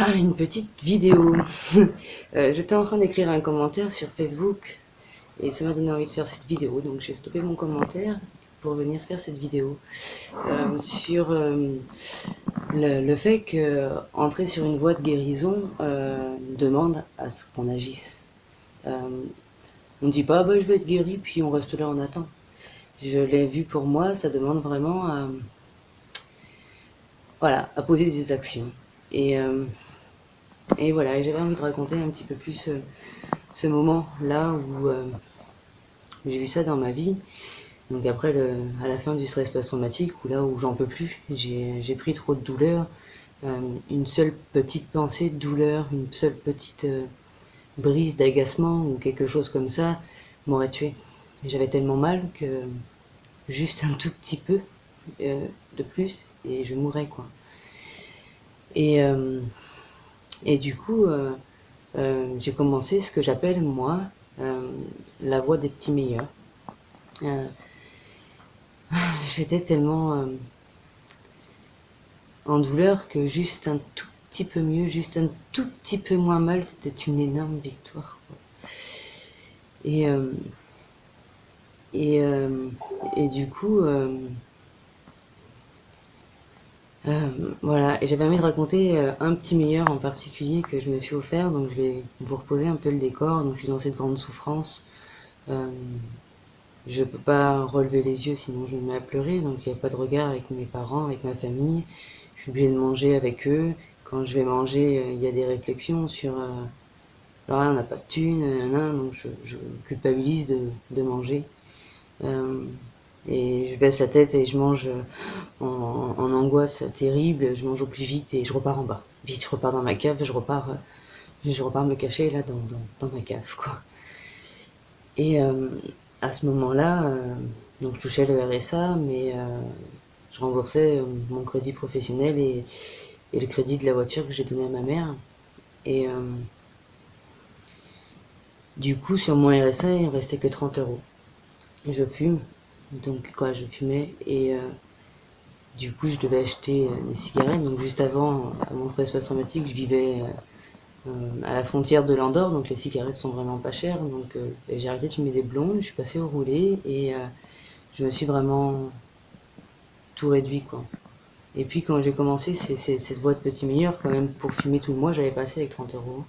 Ah, une petite vidéo. J'étais en train d'écrire un commentaire sur Facebook et ça m'a donné envie de faire cette vidéo, donc j'ai stoppé mon commentaire pour venir faire cette vidéo sur le fait que entrer sur une voie de guérison demande à ce qu'on agisse. On ne dit pas bah, je vais être guéri puis on reste là en attend. Je l'ai vu pour moi, ça demande vraiment voilà, à poser des actions. Et, euh, et voilà, j'avais envie de raconter un petit peu plus ce moment-là où j'ai vu ça dans ma vie. Donc après, à la fin du stress post-traumatique, où là où j'en peux plus, j'ai pris trop de douleur. Une seule petite pensée de douleur, une seule petite brise d'agacement ou quelque chose comme ça m'aurait tué. J'avais tellement mal que juste un tout petit peu de plus et je mourrais quoi. Et, euh, et du coup, j'ai commencé ce que j'appelle moi euh, la voie des petits meilleurs. Euh, J'étais tellement en douleur que juste un tout petit peu mieux, juste un tout petit peu moins mal, c'était une énorme victoire. Et, euh, et, euh, et du coup, voilà, et j'avais envie de raconter un petit meilleur en particulier que je me suis offert, donc je vais vous reposer un peu le décor. Donc je suis dans cette grande souffrance. Euh, je peux pas relever les yeux sinon je me mets à pleurer, donc il n'y a pas de regard avec mes parents, avec ma famille. Je suis obligée de manger avec eux. Quand je vais manger, il y a des réflexions sur alors là, on n'a pas de thunes, donc je culpabilise de manger. Euh, et je baisse la tête et je mange en angoisse terrible, je mange au plus vite et je repars en bas. Vite, je repars dans ma cave, je repars me cacher là dans ma cave, quoi. Et à ce moment-là, donc je touchais le RSA, mais je remboursais mon crédit professionnel et le crédit de la voiture que j'ai donné à ma mère. Et du coup, sur mon RSA, il me restait que 30 euros. Je fume, donc quoi, je fumais et du coup, je devais acheter des cigarettes. Donc juste avant, à mon stress post-traumatique, je vivais à la frontière de l'Andorre, donc les cigarettes sont vraiment pas chères. Donc j'ai arrêté de fumer des blondes, je suis passée au roulé et je me suis vraiment tout réduit quoi. Et puis quand j'ai commencé cette voie de petit meilleur, quand même pour fumer tout le mois, j'avais passé avec 30 euros.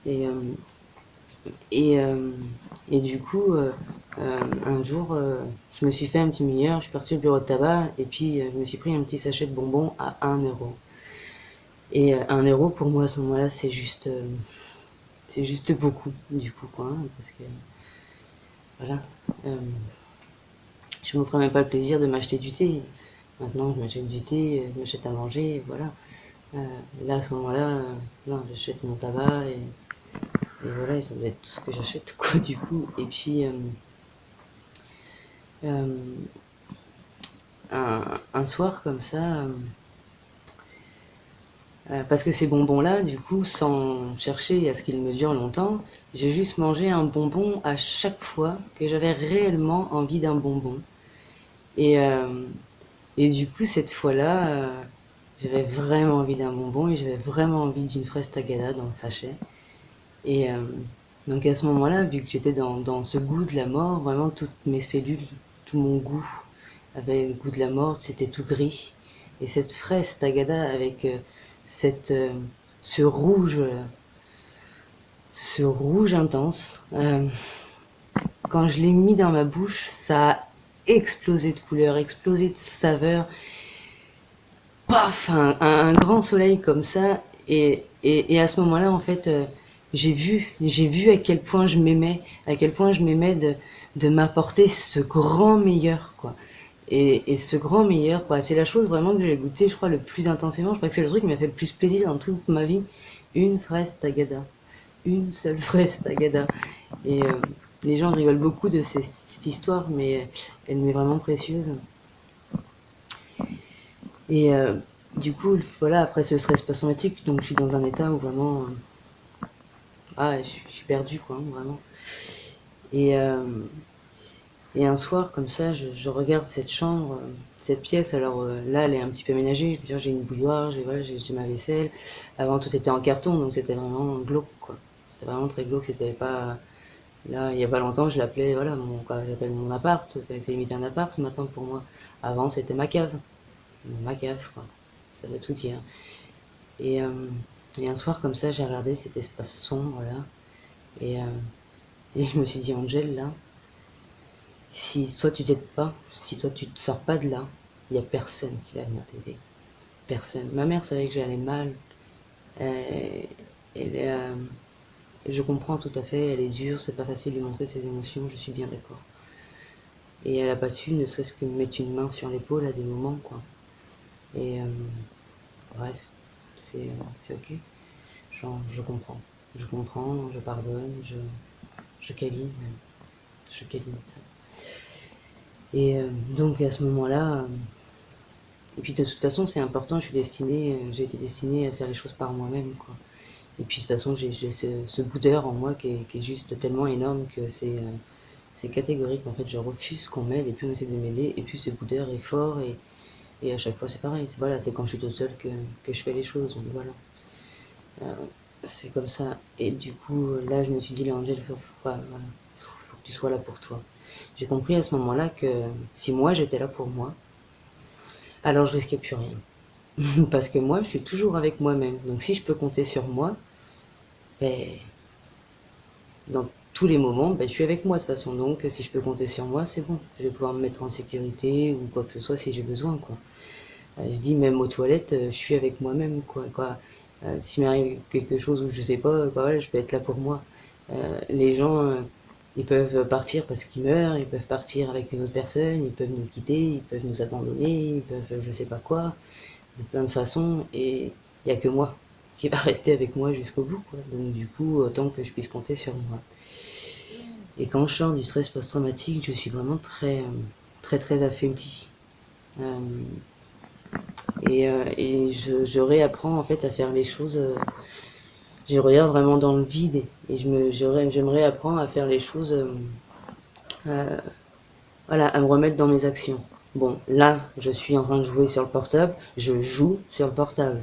Et, euh, Et, euh, et du coup, un jour, je me suis fait un petit meilleur, je suis partie au bureau de tabac, et puis je me suis pris un petit sachet de bonbons à 1 euro. Et 1 euro pour moi à ce moment-là, c'est juste beaucoup, du coup, quoi, hein, parce que, voilà, euh, je m'offrais même pas le plaisir de m'acheter du thé. Maintenant, je m'achète du thé, je m'achète à manger, voilà. Là, à ce moment-là, non, j'achète mon tabac, et voilà, et ça doit être tout ce que j'achète, quoi, du coup. Et puis, euh, un soir comme ça, parce que ces bonbons-là, du coup, sans chercher à ce qu'ils me durent longtemps, j'ai juste mangé un bonbon à chaque fois que j'avais réellement envie d'un bonbon. Et, euh, et du coup, cette fois-là, j'avais vraiment envie d'un bonbon et j'avais vraiment envie d'une fraise tagada dans le sachet. Et donc à ce moment-là, vu que j'étais dans ce goût de la mort, vraiment toutes mes cellules, tout mon goût avait le goût de la mort, c'était tout gris. Et cette fraise tagada avec cette, ce rouge intense, quand je l'ai mis dans ma bouche, ça a explosé de couleur, explosé de saveur. Paf, un grand soleil comme ça. Et à ce moment-là, en fait, j'ai vu à quel point je m'aimais, à quel point je m'aimais de m'apporter ce grand meilleur, quoi. Et ce grand meilleur, quoi, c'est la chose vraiment que j'ai goûté, je crois, le plus intensément. Je crois que c'est le truc qui m'a fait le plus plaisir dans toute ma vie. Une fraise tagada. Une seule fraise tagada. Et les gens rigolent beaucoup de cette histoire, mais elle m'est vraiment précieuse. Et du coup, voilà, après ce stress post-traumatique, donc je suis dans un état où vraiment, je suis perdu, quoi, hein, vraiment. Et, Et un soir, comme ça, je regarde cette chambre, cette pièce. Alors là, elle est un petit peu aménagée. Je veux dire, j'ai une bouilloire, voilà, j'ai ma vaisselle. Avant, tout était en carton, donc c'était vraiment glauque, quoi. C'était vraiment très glauque. C'était pas. Là, il y a pas longtemps, je l'appelais, voilà, quoi, j'appelle mon appart. C'est limité un appart maintenant pour moi. Avant, c'était ma cave. Ma cave, quoi. Ça veut tout dire. Et, euh, et un soir, comme ça, j'ai regardé cet espace sombre, là. Et, euh, et je me suis dit, Angèle, là, si toi tu t'aides pas, si toi tu te sors pas de là, il y a personne qui va venir t'aider. Personne. Ma mère savait que j'allais mal. Euh, elle est, je comprends tout à fait, elle est dure, c'est pas facile de lui montrer ses émotions, je suis bien d'accord. Et elle a pas su, ne serait-ce que me mettre une main sur l'épaule à des moments, quoi. Et bref, c'est ok. Genre, je comprends. Je comprends, je pardonne, je câline même. Je câline ça. Et donc à ce moment-là, et puis de toute façon c'est important, j'ai été destinée à faire les choses par moi-même, quoi. Et puis de toute façon j'ai ce boudeur en moi qui est juste tellement énorme que c'est catégorique. En fait, je refuse qu'on m'aide et plus on essaie de m'aider et plus ce boudeur est fort et à chaque fois c'est pareil. Voilà, c'est quand je suis toute seule que je fais les choses. Donc voilà. Euh, c'est comme ça. Et du coup, là, je me suis dit, là, Angèle, voilà, faut que tu sois là pour toi. J'ai compris à ce moment-là que si moi j'étais là pour moi, alors je risquais plus rien. Parce que moi, je suis toujours avec moi-même. Donc si je peux compter sur moi, ben, dans tous les moments, ben, je suis avec moi de toute façon. Donc si je peux compter sur moi, c'est bon. Je vais pouvoir me mettre en sécurité ou quoi que ce soit si j'ai besoin, quoi. Je dis même aux toilettes, je suis avec moi-même, quoi. S'il m'arrive quelque chose où je sais pas, quoi, voilà, je peux être là pour moi. Les gens, ils peuvent partir parce qu'ils meurent, ils peuvent partir avec une autre personne, ils peuvent nous quitter, ils peuvent nous abandonner, ils peuvent je sais pas quoi, de plein de façons, et il y a que moi qui va rester avec moi jusqu'au bout, quoi. Donc du coup, autant que je puisse compter sur moi. Et quand je sors du stress post-traumatique, je suis vraiment très très affaiblie. Euh, et je réapprends en fait à faire les choses. Je regarde vraiment dans le vide et je me réapprends à faire les choses. Euh, voilà, à me remettre dans mes actions. Bon, là, je suis en train de jouer sur le portable. Je joue sur le portable.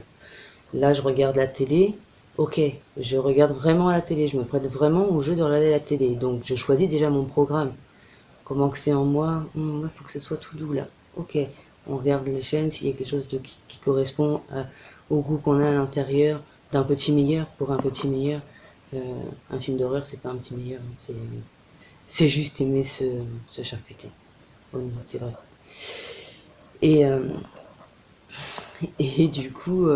Là, je regarde la télé. Ok, je regarde vraiment à la télé. Je me prête vraiment au jeu de regarder la télé. Donc, je choisis déjà mon programme. Comment que c'est en moi? Il faut que ce soit tout doux là. Ok, on regarde les chaînes s'il y a quelque chose qui correspond au goût qu'on a à l'intérieur d'un petit meilleur pour un petit meilleur. Euh, un film d'horreur, c'est pas un petit meilleur, hein, c'est juste aimer se charcuter. Oui, c'est vrai. Et, euh, et du coup,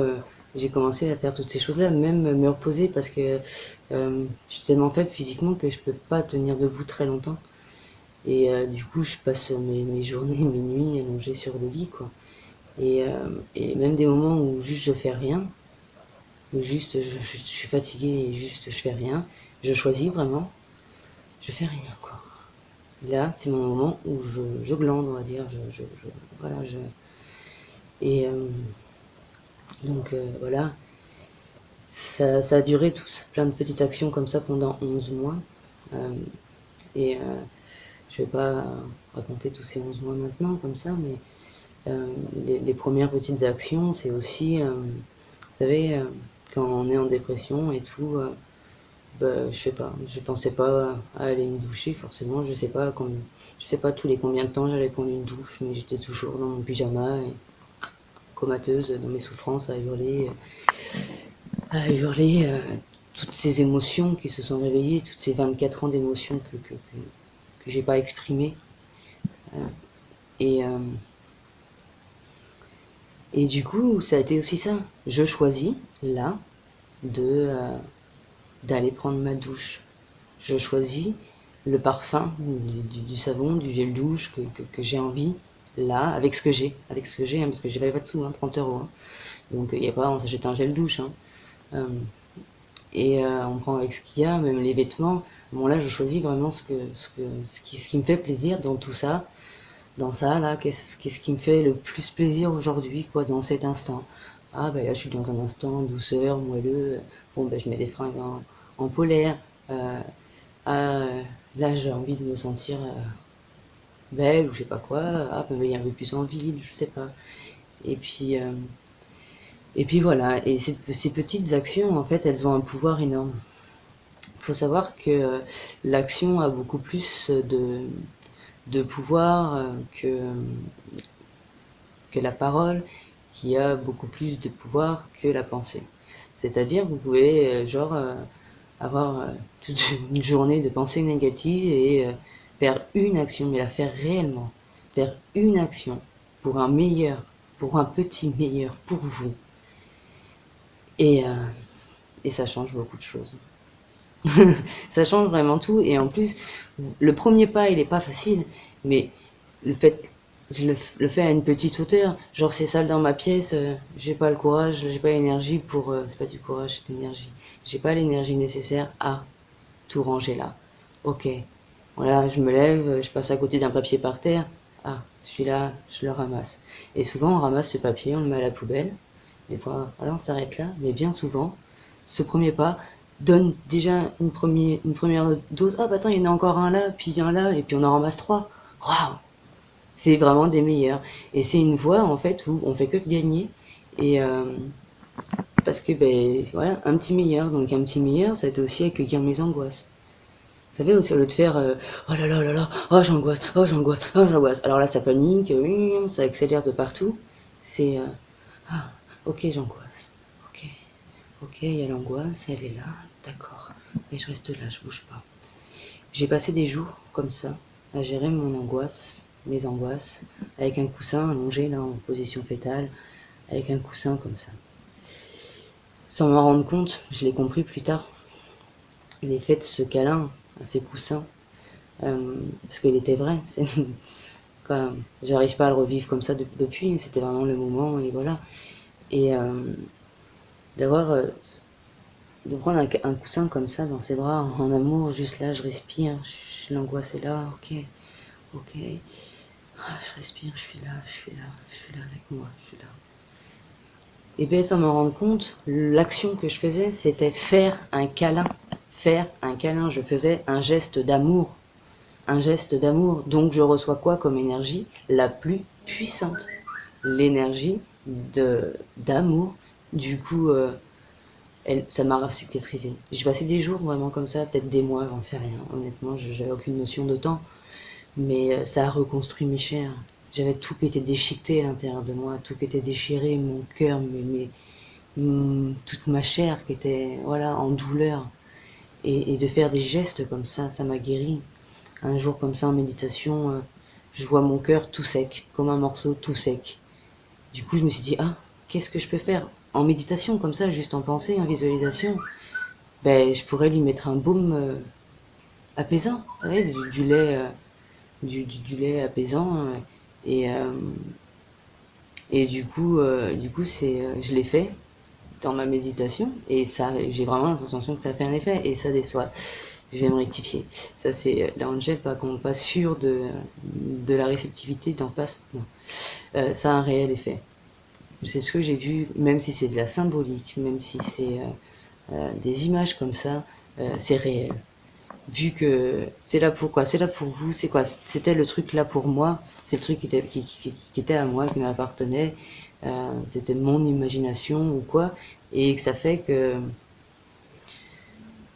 j'ai commencé à faire toutes ces choses-là, même me reposer parce que je suis tellement faible physiquement que je peux pas tenir debout très longtemps. Et du coup, je passe mes journées, mes nuits allongées sur le lit, quoi. Et même des moments où juste je fais rien, où juste je suis fatiguée et juste je fais rien, je choisis vraiment, je fais rien, quoi. Là, c'est mon moment où je glande, on va dire. Voilà, et donc voilà, ça a duré tout, plein de petites actions comme ça pendant 11 mois. Euh, et je vais pas raconter tous ces 11 mois maintenant comme ça, mais les premières petites actions, c'est aussi, vous savez, quand on est en dépression et tout, bah, je sais pas, je pensais pas à aller me doucher forcément, je sais pas tous les combien de temps j'allais prendre une douche, mais j'étais toujours dans mon pyjama, et comateuse dans mes souffrances, à hurler toutes ces émotions qui se sont réveillées, toutes ces 24 ans d'émotions que j'ai pas exprimées. Euh, et, euh, et du coup, ça a été aussi ça. Je choisis, là, de d'aller prendre ma douche. Je choisis le parfum du savon, du gel douche que j'ai envie, là, avec ce que j'ai, hein, parce que j'ai pas de sous, hein, 30 €. Hein. Donc il n'y a pas, on s'achète un gel douche. Hein. Euh, et on prend avec ce qu'il y a, même les vêtements. Bon là, je choisis vraiment ce qui me fait plaisir dans tout ça, dans ça là. Qu'est-ce qui me fait le plus plaisir aujourd'hui, quoi, dans cet instant. Ah ben là, je suis dans un instant douceur, moelleux. Bon ben je mets des fringues en polaire. Euh, ah, là, j'ai envie de me sentir belle ou je sais pas quoi, me venir un peu plus en ville, je sais pas. Et puis, euh, et puis voilà, et ces petites actions, en fait, elles ont un pouvoir énorme. Il faut savoir que l'action a beaucoup plus de pouvoir que la parole, qui a beaucoup plus de pouvoir que la pensée. C'est-à-dire, vous pouvez, avoir toute une journée de pensées négatives et faire une action, mais la faire réellement. Faire une action pour un meilleur, pour un petit meilleur, pour vous. Et, euh, et ça change beaucoup de choses. Ça change vraiment tout. Et en plus, le premier pas, il est pas facile, mais le fait, je le fais à une petite hauteur. Genre, c'est sale dans ma pièce, j'ai pas le courage, j'ai pas l'énergie pour. C'est pas du courage, c'est de l'énergie. J'ai pas l'énergie nécessaire à tout ranger là. Ok. Voilà, je me lève, je passe à côté d'un papier par terre. Ah, celui-là, je le ramasse. Et souvent, on ramasse ce papier, on le met à la poubelle. Des fois, voilà, on s'arrête là. Mais bien souvent, ce premier pas donne déjà une première dose. Ah, bah attends, il y en a encore un là, puis un là, et puis on en ramasse trois. Waouh! C'est vraiment des meilleurs. Et c'est une voie, en fait, où on fait que de gagner. Et parce que, ben, voilà, un petit meilleur. Donc, un petit meilleur, ça a été aussi accueillir mes angoisses. Vous savez, aussi, au lieu de faire oh là là, oh j'angoisse, oh j'angoisse, oh j'angoisse. Alors là, ça panique, ça accélère de partout. C'est ah, ok, j'angoisse. Ok, ok, il y a l'angoisse, elle est là, d'accord. Mais je reste là, je bouge pas. J'ai passé des jours comme ça, à gérer mon angoisse, mes angoisses, avec un coussin allongé là en position fétale, avec un coussin comme ça. Sans m'en rendre compte, je l'ai compris plus tard. L'effet de ce câlin à ces coussins, parce qu'il était vrai. J'arrive pas à le revivre comme ça depuis, c'était vraiment le moment et voilà. Et d'avoir, de prendre un coussin comme ça dans ses bras en amour, juste là, je respire, l'angoisse est là, ok, ok, ah, je respire, je suis là, je suis là, je suis là avec moi, je suis là. Et bien sans m'en rendre compte, l'action que je faisais, c'était faire un câlin. Faire un câlin, je faisais un geste d'amour. Un geste d'amour. Donc je reçois quoi comme énergie? La plus puissante. L'énergie d'amour. Du coup, ça m'a cicatrisé. J'ai passé des jours vraiment comme ça, peut-être des mois, j'en sais rien. Honnêtement, j'avais aucune notion de temps. Mais ça a reconstruit mes chairs. J'avais tout qui était déchiqueté à l'intérieur de moi, tout qui était déchiré, mon cœur, toute ma chair qui était voilà en douleur. Et de faire des gestes comme ça m'a guéri. Un jour comme ça en méditation, je vois mon cœur tout sec, comme un morceau tout sec. Du coup, je me suis dit, ah, qu'est-ce que je peux faire en méditation comme ça, juste en pensée, en visualisation? Ben, je pourrais lui mettre un baume apaisant, vous savez, du lait, du lait apaisant. Et, euh, et du coup je l'ai fait dans ma méditation et ça, j'ai vraiment l'impression que ça fait un effet et ça déçoit. Je vais me rectifier. Ça, c'est l'angel, pas sûr de la réceptivité d'en face. Non. Ça a un réel effet. C'est ce que j'ai vu, même si c'est de la symbolique, même si c'est des images comme ça, c'est réel. Vu que c'est là pour quoi? C'est là pour vous, c'est quoi? C'était le truc là pour moi, c'est le truc qui était à moi, qui m'appartenait, c'était mon imagination ou quoi, et que ça fait que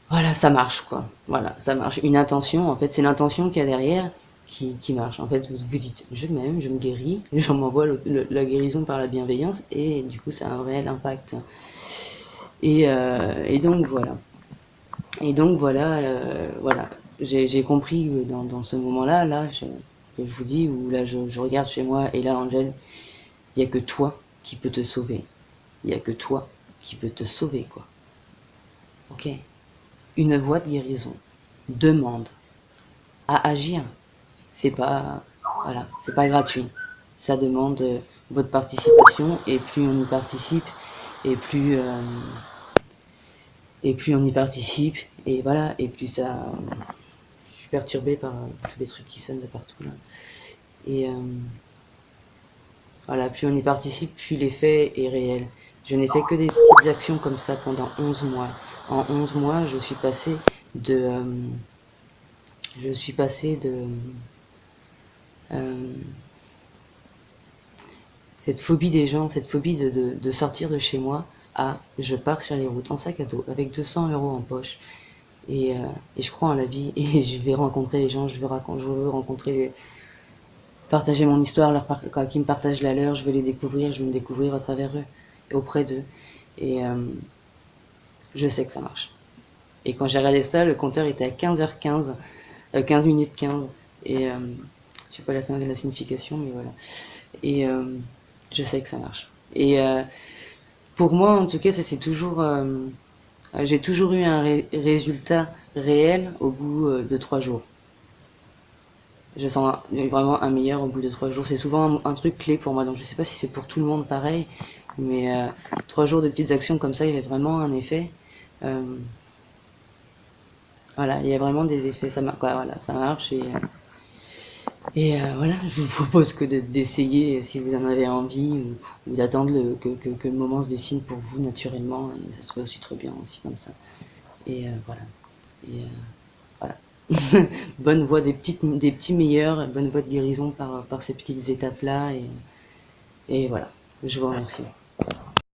voilà, ça marche quoi. Voilà, ça marche. Une intention, en fait, c'est l'intention qu'il y a derrière qui marche. En fait, vous dites, je m'aime, je me guéris, les gens m'envoient la guérison par la bienveillance, et du coup, ça a un réel impact. Et donc voilà. Et donc voilà, voilà. J'ai compris dans ce moment-là, que je vous dis, où là je regarde chez moi, et là, Angèle, il n'y a que toi qui peux te sauver. Il n'y a que toi qui peux te sauver, quoi. Ok? Une voie de guérison demande à agir. C'est pas, voilà, c'est pas gratuit. Ça demande votre participation, et plus on y participe, et plus on y participe, et voilà, et plus ça, je suis perturbée par tous les trucs qui sonnent de partout là. Et voilà, plus on y participe, plus l'effet est réel. Je n'ai fait que des petites actions comme ça pendant 11 mois. En 11 mois, je suis passée de, Cette phobie des gens, cette phobie de sortir de chez moi à je pars sur les routes en sac à dos avec 200 € en poche et, euh, et je crois en la vie et je vais rencontrer les gens, je veux rencontrer, partager mon histoire, quoi, qu'ils me partagent la leur, je veux les découvrir, je veux me découvrir à travers eux et auprès d'eux. Et je sais que ça marche. Et quand j'ai regardé ça, le compteur était à 15h15, 15 minutes 15. Et je sais pas la signification, mais voilà. Et je sais que ça marche. Et pour moi, en tout cas, ça c'est toujours. J'ai toujours eu un résultat réel au bout de 3 jours. Je sens vraiment un meilleur au bout de 3 jours. C'est souvent un truc clé pour moi. Donc je sais pas si c'est pour tout le monde pareil, mais 3 jours de petites actions comme ça, il y avait vraiment un effet. Euh, voilà, il y a vraiment des effets. Ça marche, quoi, voilà, ça marche et voilà, je vous propose que d'essayer si vous en avez envie ou d'attendre que le moment se dessine pour vous naturellement. Et ça serait aussi très bien aussi comme ça. Et voilà. Et voilà. Bonne voie des petits meilleurs, bonne voie de guérison par ces petites étapes-là. Et voilà, je vous remercie.